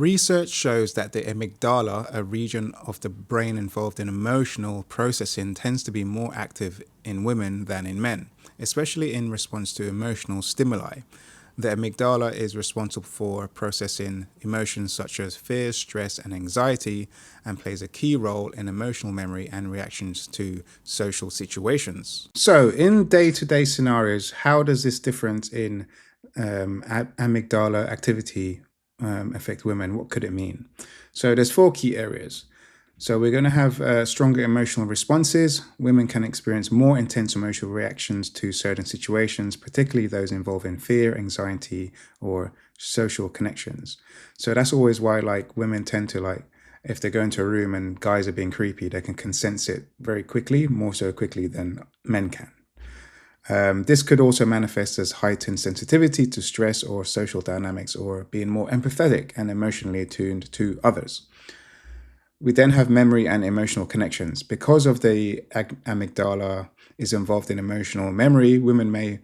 Research shows that the amygdala, a region of the brain involved in emotional processing, tends to be more active in women than in men, especially in response to emotional stimuli. The amygdala is responsible for processing emotions such as fear, stress, and anxiety, and plays a key role in emotional memory and reactions to social situations. So, in day to day scenarios, how does this difference in amygdala activity affect women? What could it mean? So, there's four key areas. So we're going to have stronger emotional responses. Women can experience more intense emotional reactions to certain situations, particularly those involving fear, anxiety, or social connections. So that's always why women tend to if they go into a room and guys are being creepy, they can sense it very quickly, more so quickly than men can. This could also manifest as heightened sensitivity to stress or social dynamics, or being more empathetic and emotionally attuned to others. We then have memory and emotional connections. Because of the amygdala is involved in emotional memory, women may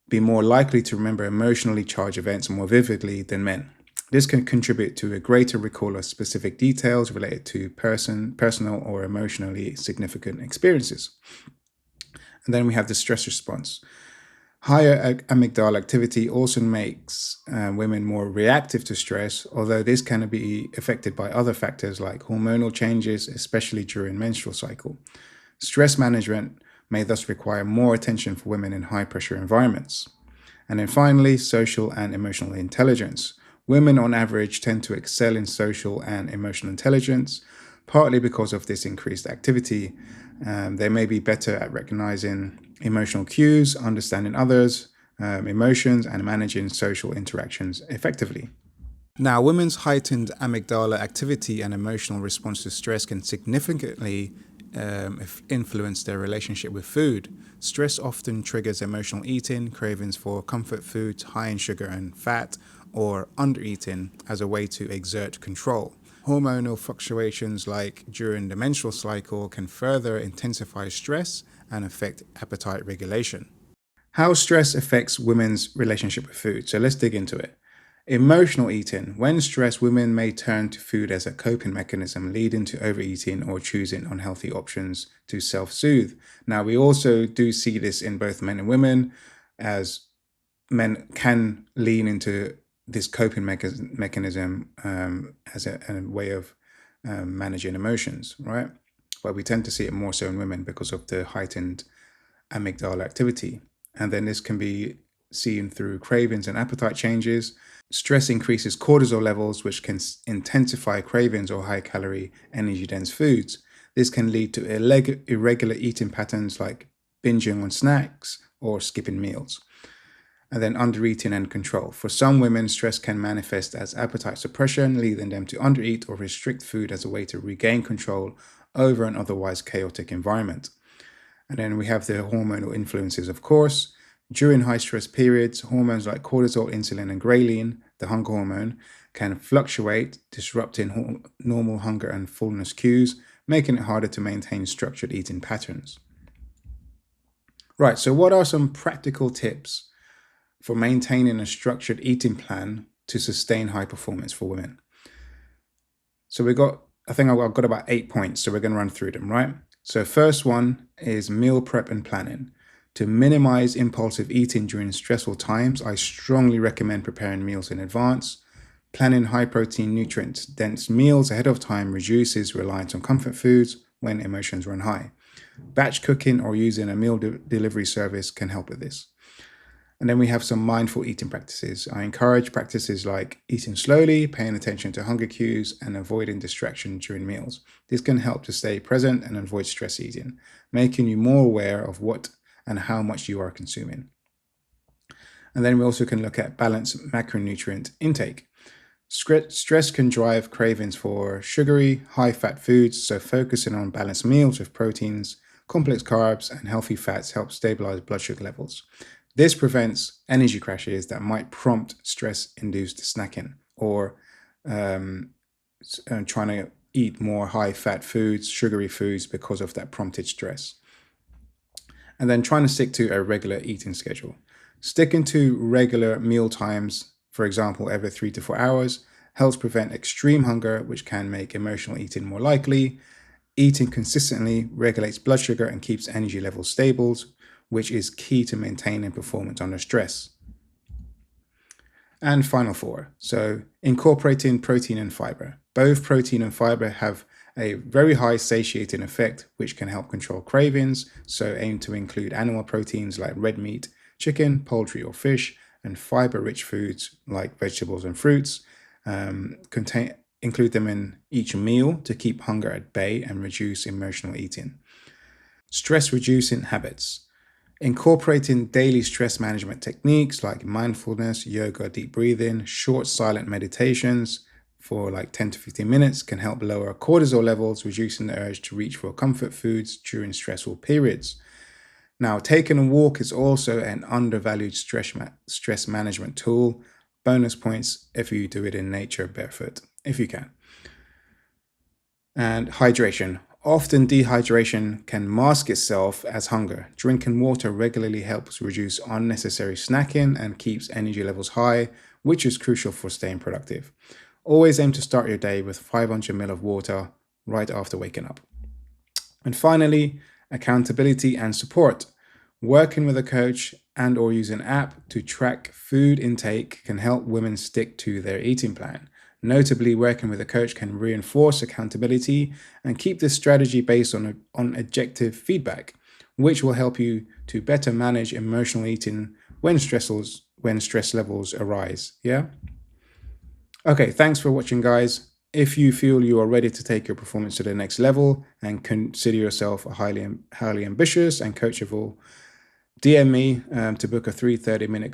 be more likely to remember emotionally charged events more vividly than men. This can contribute to a greater recall of specific details related to personal or emotionally significant experiences. And then we have the stress response. Higher amygdala activity also makes women more reactive to stress, although this can be affected by other factors like hormonal changes, especially during menstrual cycle. Stress management may thus require more attention for women in high pressure environments. And then finally, social and emotional intelligence. Women on average tend to excel in social and emotional intelligence, partly because of this increased activity. They may be better at recognizing emotional cues, understanding others' emotions, and managing social interactions effectively. Now, women's heightened amygdala activity and emotional response to stress can significantly influence their relationship with food. Stress often triggers emotional eating, cravings for comfort foods high in sugar and fat, or undereating as a way to exert control. Hormonal fluctuations like during the menstrual cycle can further intensify stress and affect appetite regulation. How stress affects women's relationship with food. So let's dig into it. Emotional eating. When stressed, women may turn to food as a coping mechanism, leading to overeating or choosing unhealthy options to self soothe. Now, we also do see this in both men and women, as men can lean into this coping mechanism as a way of managing emotions, right? But we tend to see it more so in women because of the heightened amygdala activity. And then this can be seen through cravings and appetite changes. Stress increases cortisol levels, which can intensify cravings or high calorie, energy dense foods. This can lead to irregular eating patterns like binging on snacks or skipping meals. And then undereating and control. For some women, stress can manifest as appetite suppression, leading them to undereat or restrict food as a way to regain control over an otherwise chaotic environment. And then we have the hormonal influences, of course. During high stress periods, hormones like cortisol, insulin, and ghrelin, the hunger hormone, can fluctuate, disrupting normal hunger and fullness cues, making it harder to maintain structured eating patterns. Right, so what are some practical tips for maintaining a structured eating plan to sustain high performance for women? So I think I've got about 8 points, so we're going to run through them, right? So first one is meal prep and planning. To minimize impulsive eating during stressful times, I strongly recommend preparing meals in advance. Planning high protein, nutrient dense meals ahead of time reduces reliance on comfort foods when emotions run high. Batch cooking or using a meal delivery service can help with this. And then we have some mindful eating practices. I encourage practices like eating slowly, paying attention to hunger cues, and avoiding distraction during meals. This can help to stay present and avoid stress eating, making you more aware of what and how much you are consuming. And then we also can look at balanced macronutrient intake. Stress can drive cravings for sugary, high-fat foods, so focusing on balanced meals with proteins, complex carbs, and healthy fats helps stabilize blood sugar levels. This prevents energy crashes that might prompt stress-induced snacking or trying to eat more high-fat foods, sugary foods because of that prompted stress. And then trying to stick to a regular eating schedule. Sticking to regular meal times, for example, every 3 to 4 hours, helps prevent extreme hunger, which can make emotional eating more likely. Eating consistently regulates blood sugar and keeps energy levels stable, which is key to maintaining performance under stress. And final four, so incorporating protein and fiber. Both protein and fiber have a very high satiating effect, which can help control cravings. So aim to include animal proteins like red meat, chicken, poultry, or fish, and fiber-rich foods like vegetables and fruits. Include them in each meal to keep hunger at bay and reduce emotional eating. Stress-reducing habits. Incorporating daily stress management techniques like mindfulness, yoga, deep breathing, short silent meditations for like 10 to 15 minutes can help lower cortisol levels, reducing the urge to reach for comfort foods during stressful periods. Now, taking a walk is also an undervalued stress management tool. Bonus points if you do it in nature barefoot, if you can. And hydration. Often dehydration can mask itself as hunger. Drinking water regularly helps reduce unnecessary snacking and keeps energy levels high, which is crucial for staying productive. Always aim to start your day with 500 ml of water right after waking up. And finally, accountability and support. Working with a coach and or using an app to track food intake can help women stick to their eating plan. Notably, working with a coach can reinforce accountability and keep this strategy based on objective feedback, which will help you to better manage emotional eating when stress levels arise. Yeah? Okay, thanks for watching, guys. If you feel you are ready to take your performance to the next level and consider yourself a highly ambitious and coachable, DM me to book a 30-minute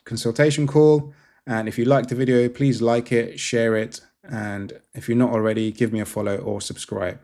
consultation call. And if you liked the video, please like it, share it. And if you're not already, give me a follow or subscribe.